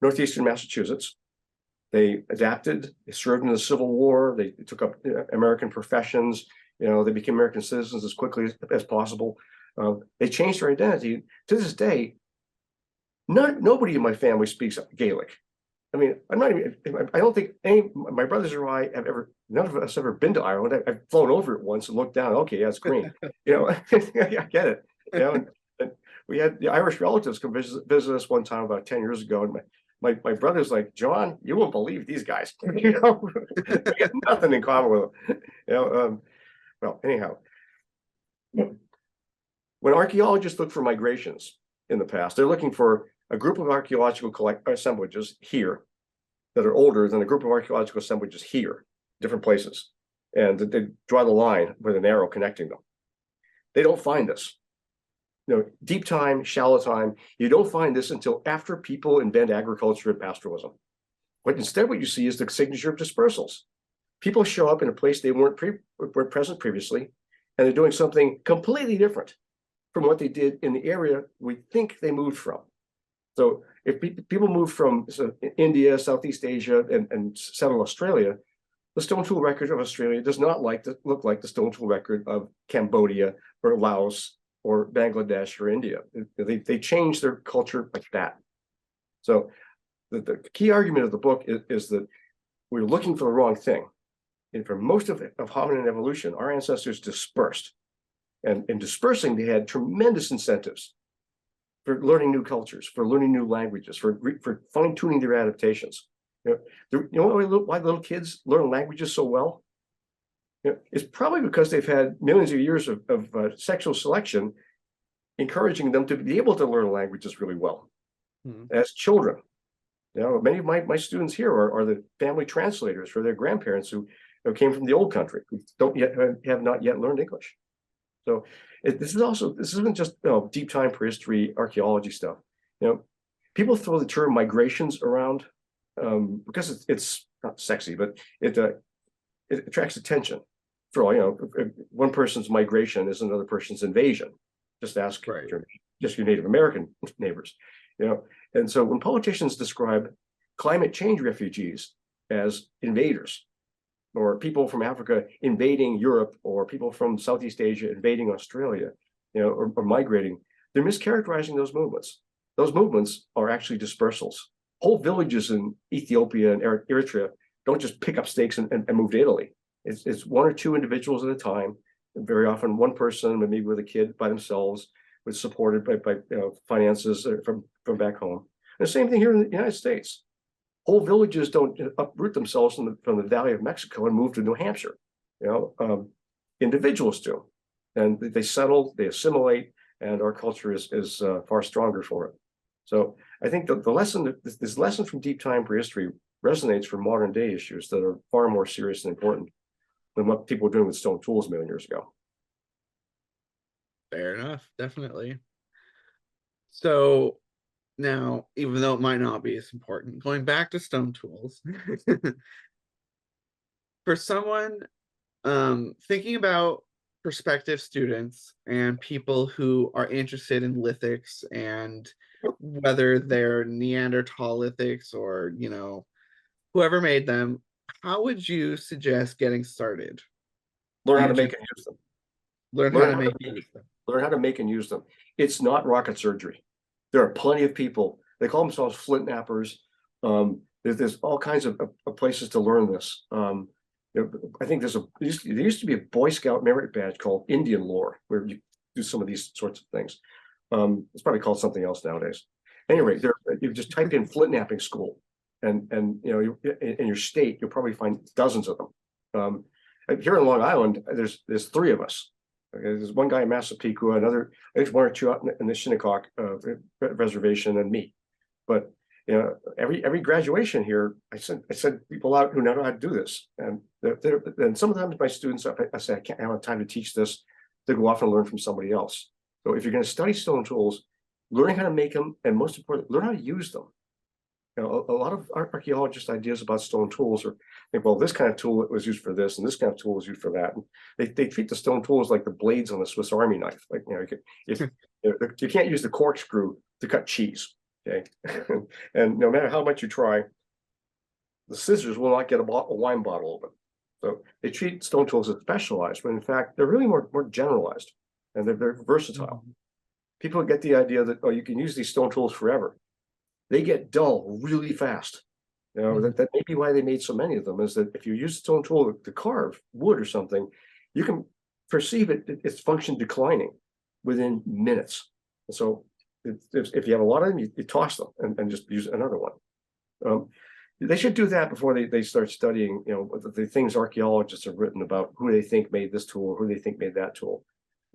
northeastern Massachusetts. They adapted. They served in the Civil War. They took up American professions. They became American citizens as quickly as possible. They changed their identity. To this day, nobody in my family speaks Gaelic. I mean, I don't think my brothers or I have ever, none of us ever been to Ireland. I've flown over it once and looked down. Okay, yeah, it's green. I get it. And we had the Irish relatives come visit us one time about 10 years ago. And my brother's like, John, you won't believe these guys. We got nothing in common with them. Well, anyhow, when archaeologists look for migrations in the past, they're looking for a group of archaeological assemblages here that are older than a group of archaeological assemblages here, different places. And they draw the line with an arrow connecting them. They don't find this. Deep time, shallow time, you don't find this until after people invent agriculture and pastoralism. But instead, what you see is the signature of dispersals. People show up in a place they weren't present previously, and they're doing something completely different from what they did in the area we think they moved from. So if people move from India, Southeast Asia, and settle Australia, the stone tool record of Australia does not look like the stone tool record of Cambodia or Laos or Bangladesh or India. They change their culture like that. So the key argument of the book is that we're looking for the wrong thing. And for most of hominin evolution, our ancestors dispersed. And in dispersing, they had tremendous incentives for learning new cultures, for learning new languages, for fine-tuning their adaptations. Why little kids learn languages so well? It's probably because they've had millions of years of sexual selection encouraging them to be able to learn languages really well as children. Many of my students here are the family translators for their grandparents who came from the old country, who have not yet learned English. So this isn't just deep time prehistory archaeology stuff. People throw the term migrations around because it's not sexy, but it attracts attention. For all one person's migration is another person's invasion. Just ask your Native American neighbors. And so when politicians describe climate change refugees as invaders, or people from Africa invading Europe, or people from Southeast Asia invading Australia, or migrating, they're mischaracterizing those movements. Those movements are actually dispersals. Whole villages in Ethiopia and Eritrea don't just pick up stakes and move to Italy. It's one or two individuals at a time. And very often one person, maybe with a kid by themselves, was supported by finances from back home. And the same thing here in the United States. Whole villages don't uproot themselves from the Valley of Mexico and move to New Hampshire. Individuals do, and they settle, they assimilate, and our culture is far stronger for it. So I think this lesson from deep time prehistory resonates for modern day issues that are far more serious and important than what people were doing with stone tools a million years ago. Fair enough, definitely. So now, even though it might not be as important, going back to stone tools, for someone thinking about prospective students and people who are interested in lithics, and whether they're Neanderthal lithics or whoever made them, how would you suggest getting started? Learn how to make and use them. Learn how to make and use them. Learn how to make and use them. It's not rocket surgery. There are plenty of people. They call themselves flint knappers. There's all kinds of places to learn this. I think there used to be a Boy Scout merit badge called Indian Lore, where you do some of these sorts of things. It's probably called something else nowadays. Anyway, you just type in flint knapping school, and in your state, you'll probably find dozens of them. Here in Long Island, there's three of us. Okay, there's one guy in Massapequa, there's one or two out in the Shinnecock reservation, and me. But you know, every graduation here, I sent people out who know how to do this, and and sometimes my students, I say I can't have time to teach this. They go off and learn from somebody else. So if you're going to study stone tools, learning how to make them, and most importantly, learn how to use them. You know, a lot of archaeologists' ideas about stone tools are, think, well, this kind of tool was used for this, and this kind of tool was used for that. And they treat the stone tools like the blades on the Swiss Army knife. Like, you know, if you can't use the corkscrew to cut cheese, okay, and no matter how much you try, the scissors will not get a wine bottle open. So they treat stone tools as specialized, when in fact they're really more generalized, and they're versatile. People get the idea that, oh, you can use these stone tools forever. They get dull really fast. You know, that may be why they made so many of them, is that if you use a stone tool to carve wood or something, you can perceive its function declining within minutes. And so if you have a lot of them, you toss them and just use another one. They should do that before they start studying, you know, the things archaeologists have written about who they think made this tool, who they think made that tool.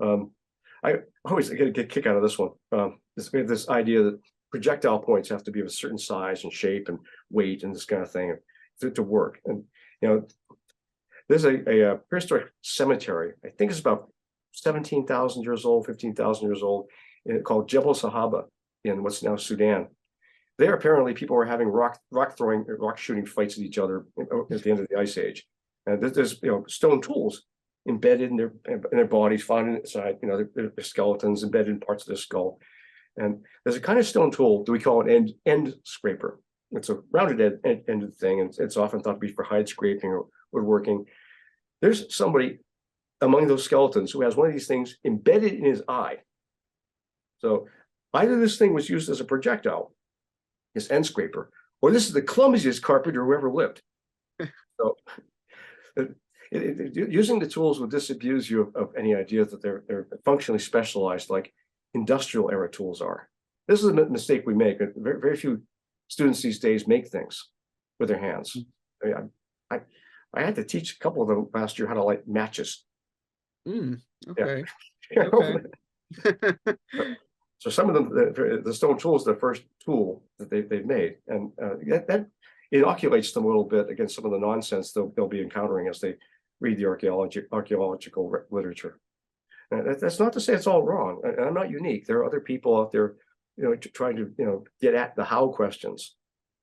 I always get a kick out of this one. This idea that projectile points have to be of a certain size and shape and weight and this kind of thing to work. And, you know, there's a prehistoric cemetery, I think it's about 17,000 years old, 15,000 years old, called Jebel Sahaba in what's now Sudan. There, apparently, people were having rock shooting fights with each other at the end of the Ice Age. And there's, you know, stone tools embedded in their bodies, found inside, you know, their skeletons embedded in parts of their skull. And there's a kind of stone tool that we call an end scraper. It's a rounded ended thing, and it's often thought to be for hide scraping or woodworking. There's somebody among those skeletons who has one of these things embedded in his eye. So either this thing was used as a projectile, this end scraper, or this is the clumsiest carpenter who ever lived. So using the tools will disabuse you of any idea that they're functionally specialized like industrial era tools are. This is a mistake we make. Very few students these days make things with their hands. I had to teach a couple of them last year how to light matches. Okay. Yeah. Okay. So some of them, the stone tool is the first tool that they've made, and that inoculates them a little bit against some of the nonsense they'll be encountering as they read the archaeological literature. And that's not to say it's all wrong. I'm not unique. There are other people out there, you know, trying to, you know, get at the how questions.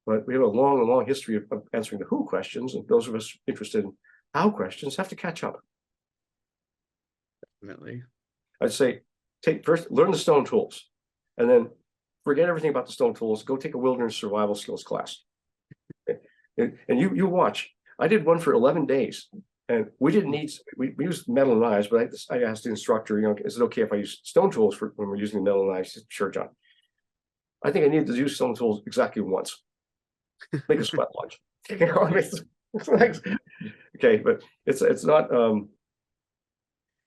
But we have a long history of answering the who questions, and those of us interested in how questions have to catch up. Definitely. I'd say learn the stone tools, and then forget everything about the stone tools. Go take a wilderness survival skills class, and you watch. I did one for 11 days, and we didn't need. We used metal knives, but I asked the instructor, you know, is it okay if I use stone tools for when we're using metal knives? He said, sure, John. I think I needed to use stone tools exactly once. Make a sweat lodge. You know, I mean, it's like, okay, but it's not.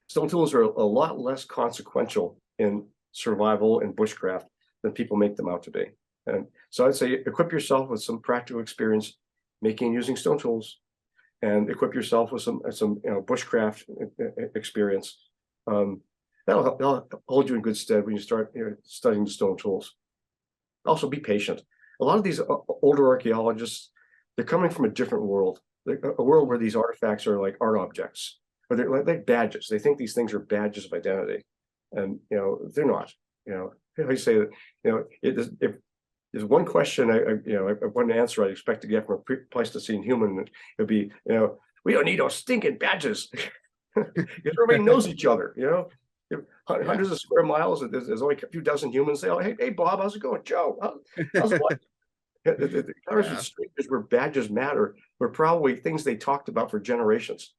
Stone tools are a lot less consequential in survival and bushcraft than people make them out to be. And so I'd say equip yourself with some practical experience making and using stone tools, and equip yourself with some you know, bushcraft experience. That'll hold you in good stead when you start, you know, studying the stone tools. Also, be patient. A lot of these older archaeologists, they're coming from a different world, a world where these artifacts are like art objects, or they're like badges. They think these things are badges of identity, and you know they're not. You know, I say that, you know, if there's one question one answer I expect to get from a Pleistocene human, it'd be, you know, we don't need those stinking badges. Everybody knows each other. You know, hundreds of square miles. There's only a few dozen humans. Say, oh, hey, Bob, how's it going? Joe, how's it going? The conversation strangers where badges matter were probably things they talked about for generations.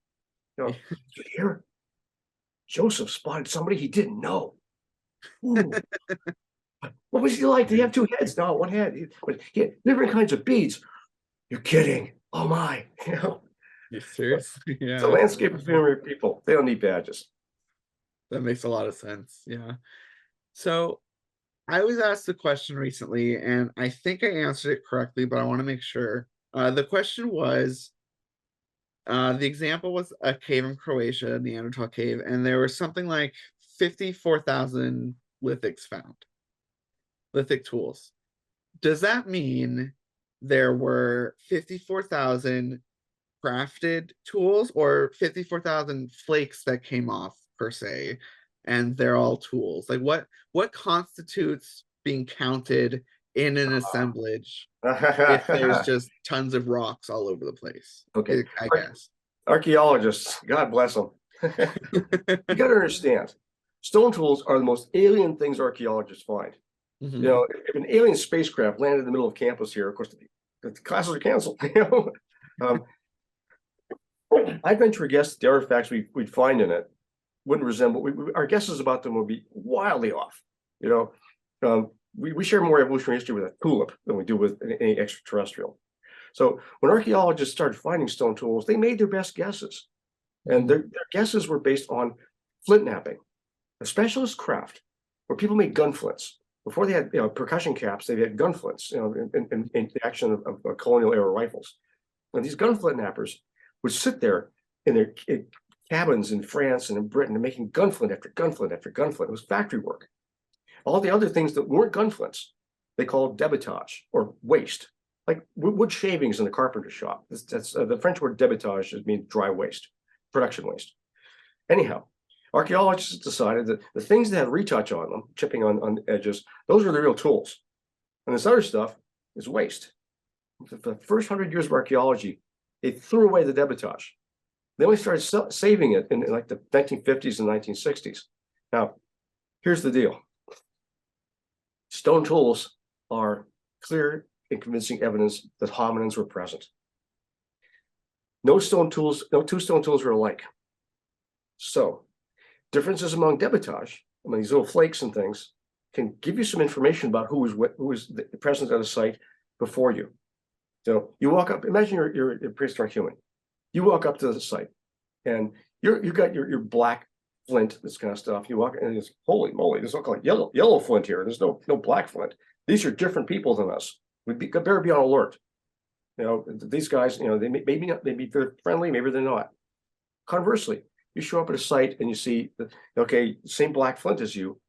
You know, here, Joseph spotted somebody he didn't know. Ooh. What was he like? Did he have two heads? No, one head. He had different kinds of beads. You're kidding. Oh my. You know, You're serious? it's a Yeah. landscape of human people. They don't need badges. That makes a lot of sense. Yeah. So I was asked a question recently, and I think I answered it correctly, but I want to make sure. The question was, the example was a cave in Croatia, Neanderthal cave, and there was something like 54,000 lithics found, lithic tools. does that mean there were 54,000 crafted tools or 54,000 flakes that came off per se, and they're all tools? Like what constitutes being counted in an assemblage if there's just tons of rocks all over the place? Okay. I guess. Archaeologists, God bless them. You got to understand, stone tools are the most alien things archaeologists find. You Mhm. know, if an alien spacecraft landed in the middle of campus here, of course, the classes are canceled. Um, I venture a guess that the artifacts we'd find in it wouldn't resemble, our guesses about them would be wildly off. You know, we share more evolutionary history with a tulip than we do with any extraterrestrial. So when archaeologists started finding stone tools, they made their best guesses. And Mhm. their guesses were based on flint knapping, a specialist craft where people made gun flints. Before they had percussion caps, they had gun flints, in the action of colonial era rifles. And these gun flint knappers would sit there in their cabins in France and in Britain and making gun flint after gun flint after gun flint. It was factory work. All the other things that weren't gun flints, they called debitage or waste, like wood shavings in the carpenter shop. That's the French word debitage means dry waste, production waste. Anyhow, archaeologists decided that the things that had retouch on them, chipping on edges, those are the real tools. And this other stuff is waste. For the first 100 years of archaeology, they threw away the debitage. They only started saving it in like the 1950s and 1960s. Now, here's the deal. Stone tools are clear and convincing evidence that hominins were present. No two stone tools are alike. So differences among debitage, among these little flakes and things, can give you some information about who was present at a site before you. So you walk up, imagine you're a prehistoric human. You walk up to the site and you got your black flint, this kind of stuff. You walk and it's holy moly, this look like yellow flint here. There's no black flint. These are different people than us. Better be on alert. These guys, they may be friendly, maybe they're not. Conversely, you show up at a site and you see that, okay, same black flint as you,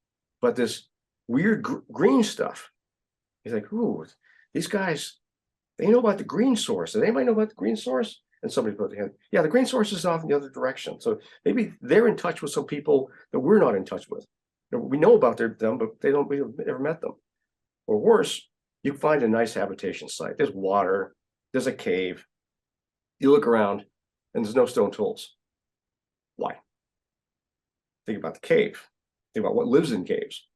but this weird green stuff. He's like, ooh, these guys, they know about the green source. Does anybody know about the green source? And somebody put their hand, yeah, the green source is off in the other direction. So maybe they're in touch with some people that we're not in touch with. We know about them, but we've never met them. Or worse, you find a nice habitation site. There's water, there's a cave. You look around and there's no stone tools. Why? Think about the cave. Think about what lives in caves.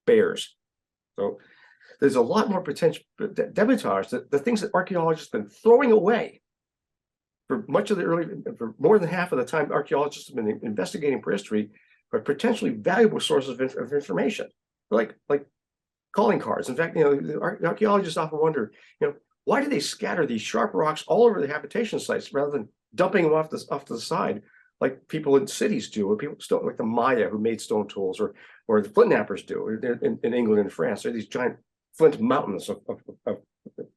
Bears. So there's a lot more potential debitage, the things that archaeologists have been throwing away for more than half of the time archaeologists have been investigating prehistory, are potentially valuable sources of information, like calling cards. In fact, archaeologists often wonder, why do they scatter these sharp rocks all over the habitation sites rather than dumping them off to the side, like people in cities do, or people still like the Maya who made stone tools, or the flint knappers do in England and France. There are these giant flint mountains of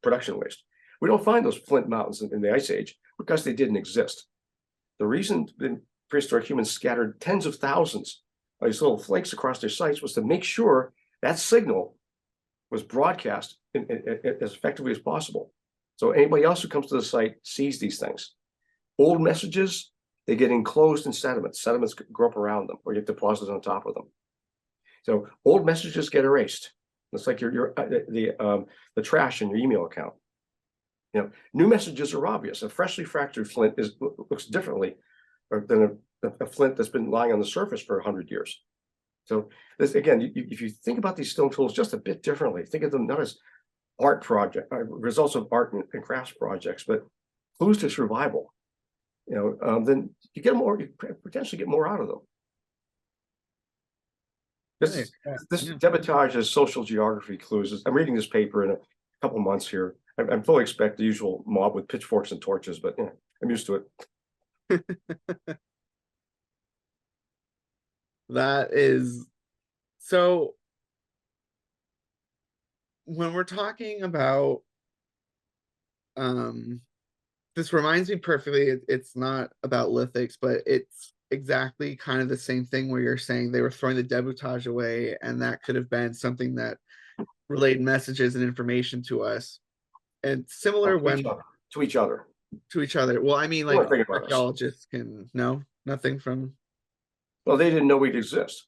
production waste. We don't find those flint mountains in the Ice Age because they didn't exist. The reason the prehistoric humans scattered tens of thousands of these little flakes across their sites was to make sure that signal was broadcast as effectively as possible. So anybody else who comes to the site sees these things. Old messages, they get enclosed in sediments. Sediments grow up around them or get deposited on top of them. So old messages get erased. It's like the trash in your email account. New messages are obvious. A freshly fractured flint looks differently than a flint that's been lying on the surface for 100 years. So this, again, if you think about these stone tools just a bit differently, think of them not as art project results of art and crafts projects, but clues to survival. Then you potentially get more out of them. This Yeah. debitage is social geography clues. I'm reading this paper in a couple months here. I fully expect the usual mob with pitchforks and torches, but I'm used to it. That is so. When we're talking about, this reminds me perfectly, it's not about lithics, but it's exactly kind of the same thing where you're saying they were throwing the debutage away, and that could have been something that relayed messages and information to us. And similar To each when other, to each other. to each other. Well, I mean, You weren't like thinking about us. archaeologists can no, nothing from. Well, they didn't know we'd exist.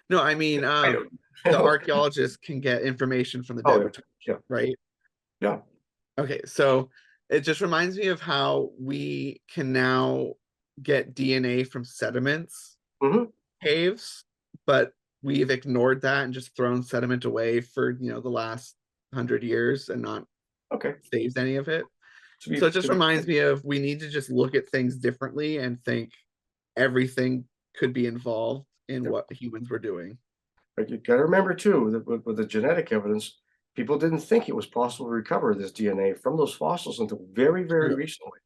No, I mean, I don't. the archaeologists can get information from the Oh, dead yeah, return, yeah, right? yeah. Okay, so it just reminds me of how we can now get DNA from sediments, Hmm. caves, but we've ignored that and just thrown sediment away for the last 100 years and not Okay. saved any of it. To be, So it to just be, reminds me of we need to just look at things differently and think everything could be involved in what humans were doing. but you got to remember too that with the genetic evidence, people didn't think it was possible to recover this DNA from those fossils until very, very True. recently.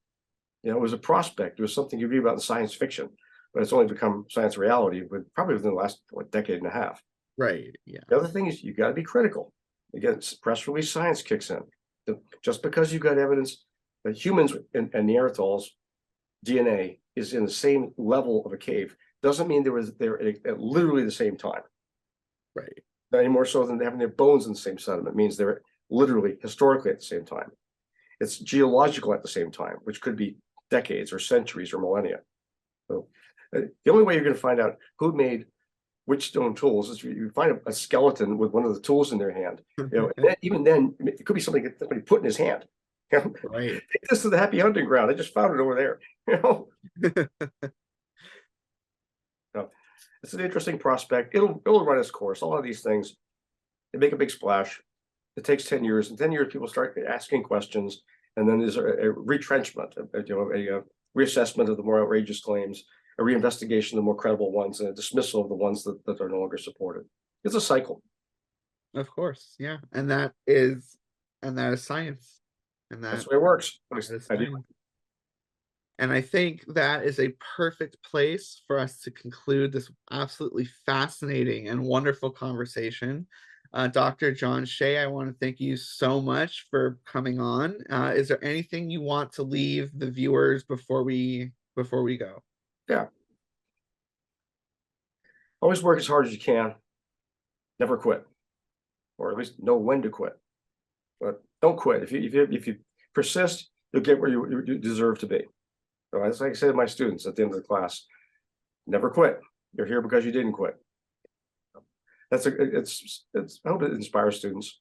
You know, it was a prospect. It was something you read about in science fiction, but it's only become science reality probably within the last decade and a half. Right. Yeah. The other thing is you got to be critical. Again, press release science kicks in. Just because you got evidence that humans and Neanderthals DNA is in the same level of a cave doesn't mean they're at literally the same time. Right. Not any more so than having their bones in the same sediment means they're literally historically at the same time. It's geological at the same time, which could be decades or centuries or millennia. So the only way you're going to find out who made which stone tools is you find a skeleton with one of the tools in their hand. You know, and even then it could be something that somebody put in his hand. You know, Right. take this to the happy hunting ground. I just found it over there. You know, so it's an interesting prospect. It'll run its course. A lot of these things they make a big splash. It takes 10 years. In 10 years, people start asking questions, and then there's a retrenchment, a reassessment of the more outrageous claims, a reinvestigation of the more credible ones, and a dismissal of the ones that are no longer supported. It's a cycle. Of course. Yeah. And that is science. And That's that the way it works. At least is I do. science. And I think that is a perfect place for us to conclude this absolutely fascinating and wonderful conversation. Dr. John Shea, I want to thank you so much for coming on. Is there anything you want to leave the viewers before we go? Yeah. Always work as hard as you can. Never quit, or at least know when to quit. But don't quit. If you persist, you'll get where you deserve to be. So as I say to my students at the end of the class, never quit. You're here because you didn't quit. It's I hope it inspires students.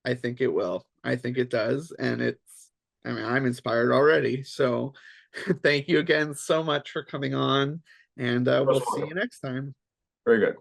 I think it will. I think it does. And I mean, I'm inspired already. So thank you again so much for coming on. And we'll see you next time. Very good.